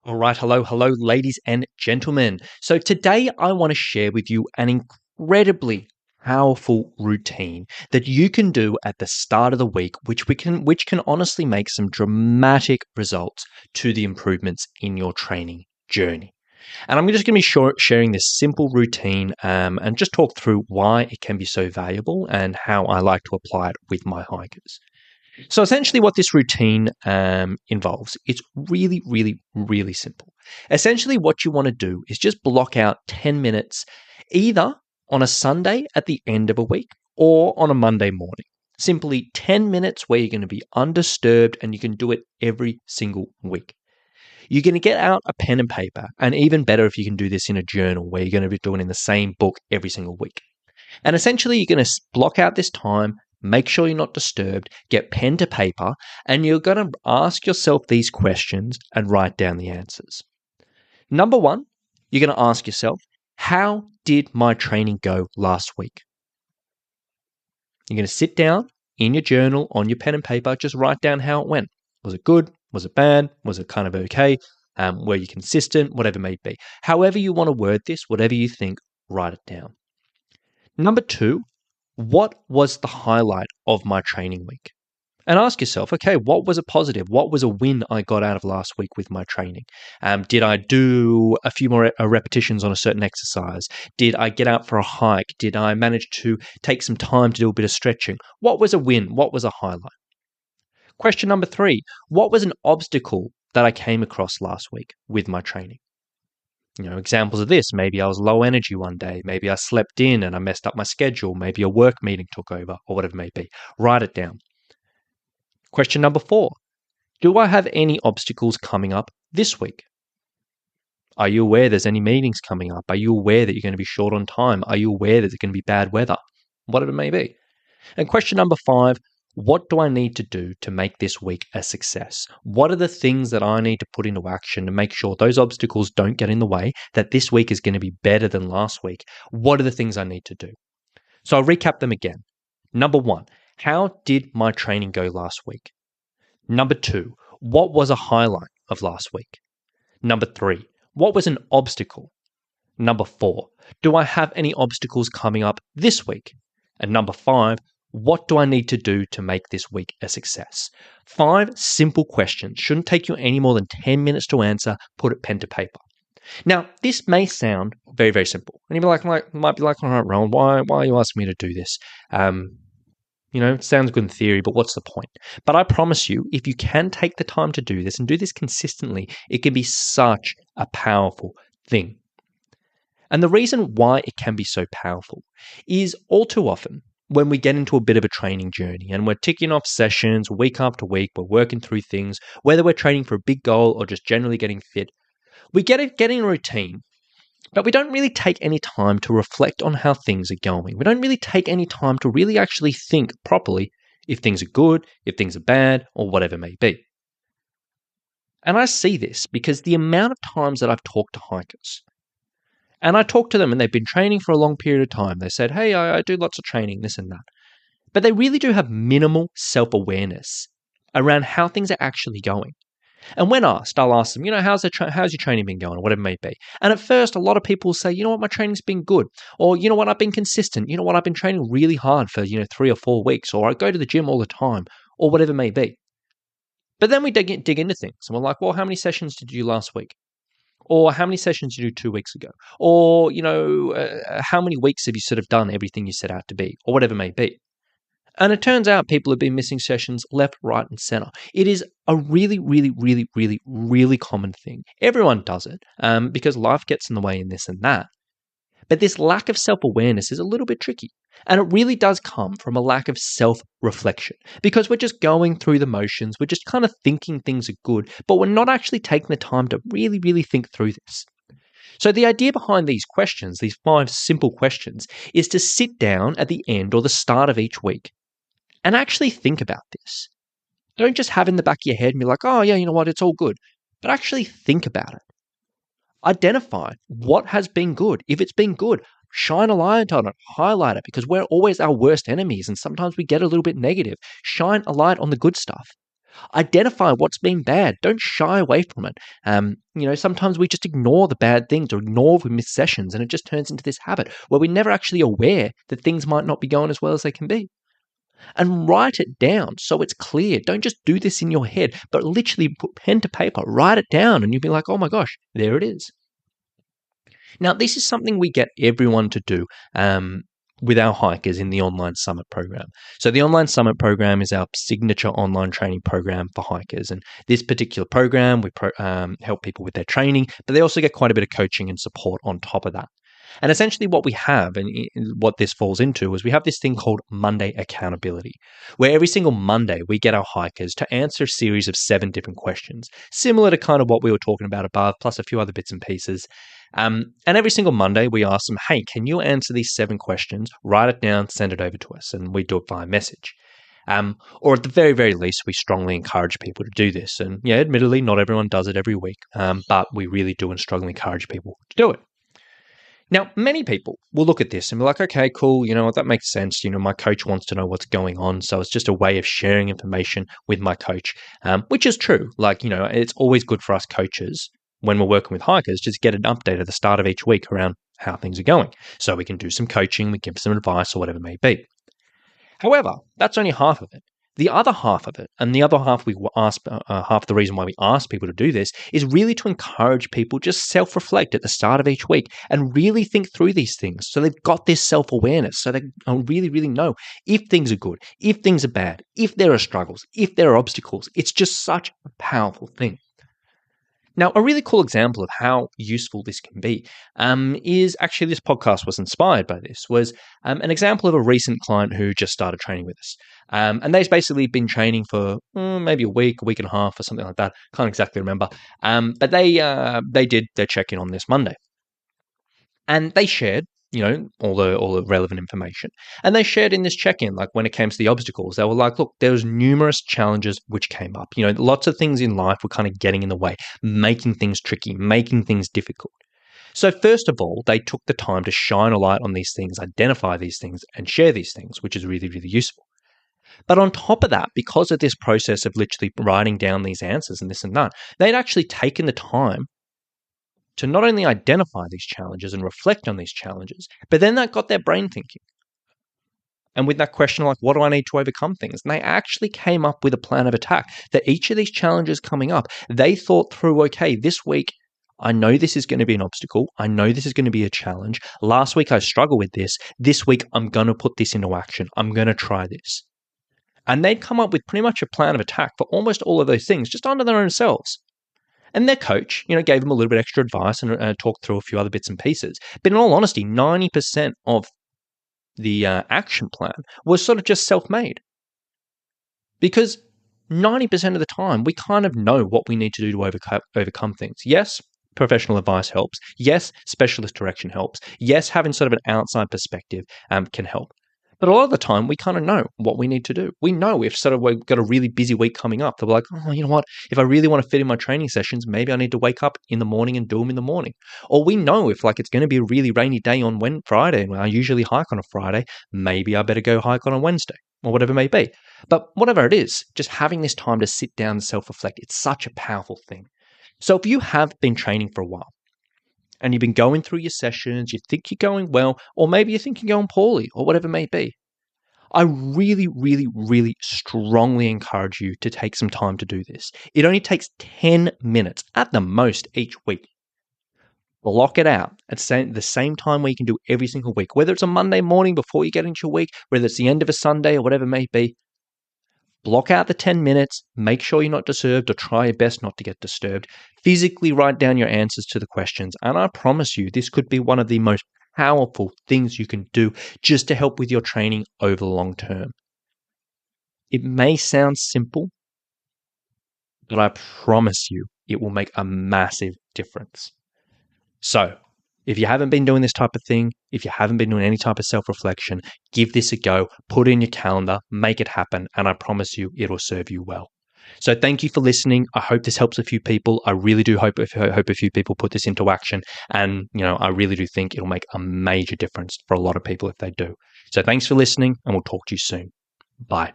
All right, hello, ladies and gentlemen. So today I want to share with you an incredibly powerful routine that you can do at the start of the week, which can honestly make some dramatic results to the improvements in your training journey. And I'm just going to be sharing this simple routine and just talk through why it can be so valuable and how I like to apply it with my hikers. So essentially what this routine involves, it's really simple. Essentially what you want to do is just block out 10 minutes either on a Sunday at the end of a week or on a Monday morning. Simply 10 minutes where you're going to be undisturbed, and you can do it every single week. You're going to get out a pen and paper, and even better if you can do this in a journal where you're going to be doing in the same book every single week. And essentially you're going to block out this time. Make sure you're not disturbed, get pen to paper, and you're going to ask yourself these questions and write down the answers. Number one, you're going to ask yourself, how did my training go last week? You're going to sit down in your journal, on your pen and paper, just write down how it went. Was it good? Was it bad? Was it kind of okay? Were you consistent? Whatever it may be. However you want to word this, whatever you think, write it down. Number two, what was the highlight of my training week? And ask yourself, okay, what was a positive? What was a win I got out of last week with my training? Did I do a few more repetitions on a certain exercise? Did I get out for a hike? Did I manage to take some time to do a bit of stretching? What was a win? What was a highlight? Question number three, what was an obstacle that I came across last week with my training? Examples of this, maybe I was low energy one day, maybe I slept in and I messed up my schedule, maybe a work meeting took over, or whatever it may be. Write it down. Question number four, do I have any obstacles coming up this week? Are you aware there's any meetings coming up? Are you aware that you're going to be short on time? Are you aware that there's going to be bad weather? Whatever it may be. And question number five, what do I need to do to make this week a success? What are the things that I need to put into action to make sure those obstacles don't get in the way, that this week is going to be better than last week? What are the things I need to do? So I'll recap them again. Number one, how did my training go last week? Number two, what was a highlight of last week? Number three, what was an obstacle? Number four, do I have any obstacles coming up this week? And number five, what do I need to do to make this week a success? 5 simple questions. Shouldn't take you any more than 10 minutes to answer. Put it pen to paper. Now, this may sound very simple. And you might be like, all right, Rowan, why are you asking me to do this? It sounds good in theory, but what's the point? But I promise you, if you can take the time to do this and do this consistently, it can be such a powerful thing. And the reason why it can be so powerful is all too often, when we get into a bit of a training journey and we're ticking off sessions week after week, we're working through things, whether we're training for a big goal or just generally getting fit, we get in a routine, but we don't really take any time to reflect on how things are going. We don't really take any time to really actually think properly if things are good, if things are bad, or whatever it may be. And I see this because the amount of times that I've talked to hikers, and I talk to them and they've been training for a long period of time. They said, hey, I do lots of training, this and that. But they really do have minimal self-awareness around how things are actually going. And when asked, I'll ask them, how's your training been going, or whatever it may be. And at first, a lot of people say, you know what, my training's been good. Or, you know what, I've been consistent. You know what, I've been training really hard for, 3 or 4 weeks. Or I go to the gym all the time, or whatever it may be. But then we dig into things. And we're like, well, how many sessions did you do last week? Or how many sessions did you do 2 weeks ago? Or, how many weeks have you sort of done everything you set out to be? Or whatever it may be. And it turns out people have been missing sessions left, right, and center. It is a really common thing. Everyone does it because life gets in the way in this and that. But this lack of self-awareness is a little bit tricky. And it really does come from a lack of self-reflection because we're just going through the motions. We're just kind of thinking things are good, but we're not actually taking the time to really think through this. So the idea behind these questions, these 5 simple questions, is to sit down at the end or the start of each week and actually think about this. Don't just have in the back of your head and be like, oh yeah, you know what, it's all good. But actually think about it. Identify what has been good. If it's been good, shine a light on it, highlight it, because we're always our worst enemies and sometimes we get a little bit negative. Shine a light on the good stuff. Identify what's been bad. Don't shy away from it. Sometimes we just ignore the bad things or ignore we miss sessions, and it just turns into this habit where we're never actually aware that things might not be going as well as they can be. And write it down so it's clear. Don't just do this in your head, but literally put pen to paper, write it down, and you'll be like, oh my gosh, there it is. Now, this is something we get everyone to do with our hikers in the Online Summit program. So the Online Summit program is our signature online training program for hikers. And this particular program, we help people with their training, but they also get quite a bit of coaching and support on top of that. And essentially what we have and what this falls into is we have this thing called Monday Accountability, where every single Monday we get our hikers to answer a series of 7 different questions, similar to kind of what we were talking about above, plus a few other bits and pieces. And every single Monday we ask them, hey, can you answer these 7 questions, write it down, send it over to us, and we do it via message. Or at the very, very least, we strongly encourage people to do this. And yeah, admittedly, not everyone does it every week, but we really do and strongly encourage people to do it. Now, many people will look at this and be like, okay, cool, you know what, that makes sense. My coach wants to know what's going on. So it's just a way of sharing information with my coach, which is true. It's always good for us coaches when we're working with hikers, just get an update at the start of each week around how things are going. So we can do some coaching, we give some advice or whatever it may be. However, that's only half of it. The other half of it, and the other half we ask, half the reason why we ask people to do this is really to encourage people just self-reflect at the start of each week and really think through these things. So they've got this self-awareness, so they really, really know if things are good, if things are bad, if there are struggles, if there are obstacles. It's just such a powerful thing. Now, a really cool example of how useful this can be is actually this podcast was inspired by this, was an example of a recent client who just started training with us. And they've basically been training for maybe a week and a half or something like that. Can't exactly remember. But they did their check-in on this Monday. And they shared all the relevant information. And they shared in this check-in, like when it came to the obstacles, they were like, look, there was numerous challenges which came up. Lots of things in life were kind of getting in the way, making things tricky, making things difficult. So first of all, they took the time to shine a light on these things, identify these things, and share these things, which is really, really useful. But on top of that, because of this process of literally writing down these answers and this and that, they'd actually taken the time to not only identify these challenges and reflect on these challenges, but then that got their brain thinking. And with that question, like, what do I need to overcome things? And they actually came up with a plan of attack that each of these challenges coming up, they thought through, okay, this week, I know this is going to be an obstacle. I know this is going to be a challenge. Last week, I struggled with this. This week, I'm going to put this into action. I'm going to try this. And they'd come up with pretty much a plan of attack for almost all of those things, just under their own selves. And their coach, gave them a little bit extra advice and talked through a few other bits and pieces. But in all honesty, 90% of the action plan was sort of just self-made. Because 90% of the time, we kind of know what we need to do to overcome things. Yes, professional advice helps. Yes, specialist direction helps. Yes, having sort of an outside perspective can help. But a lot of the time, we kind of know what we need to do. We know if sort of we've got a really busy week coming up, that we're like, oh, you know what? If I really want to fit in my training sessions, maybe I need to wake up in the morning and do them in the morning. Or we know if it's going to be a really rainy day on Friday, and I usually hike on a Friday, maybe I better go hike on a Wednesday or whatever it may be. But whatever it is, just having this time to sit down and self-reflect, it's such a powerful thing. So if you have been training for a while, and you've been going through your sessions, you think you're going well, or maybe you think you're going poorly, or whatever it may be, I really, really, really strongly encourage you to take some time to do this. It only takes 10 minutes at the most each week. Block it out at the same time where you can do every single week, whether it's a Monday morning before you get into your week, whether it's the end of a Sunday or whatever it may be. Block out the 10 minutes, make sure you're not disturbed or try your best not to get disturbed. Physically write down your answers to the questions, and I promise you this could be one of the most powerful things you can do just to help with your training over the long term. It may sound simple, but I promise you it will make a massive difference. So, if you haven't been doing this type of thing, if you haven't been doing any type of self-reflection, give this a go, put it in your calendar, make it happen, and I promise you it'll serve you well. So thank you for listening. I hope this helps a few people. I really do hope a few people put this into action. And, I really do think it'll make a major difference for a lot of people if they do. So thanks for listening, and we'll talk to you soon. Bye.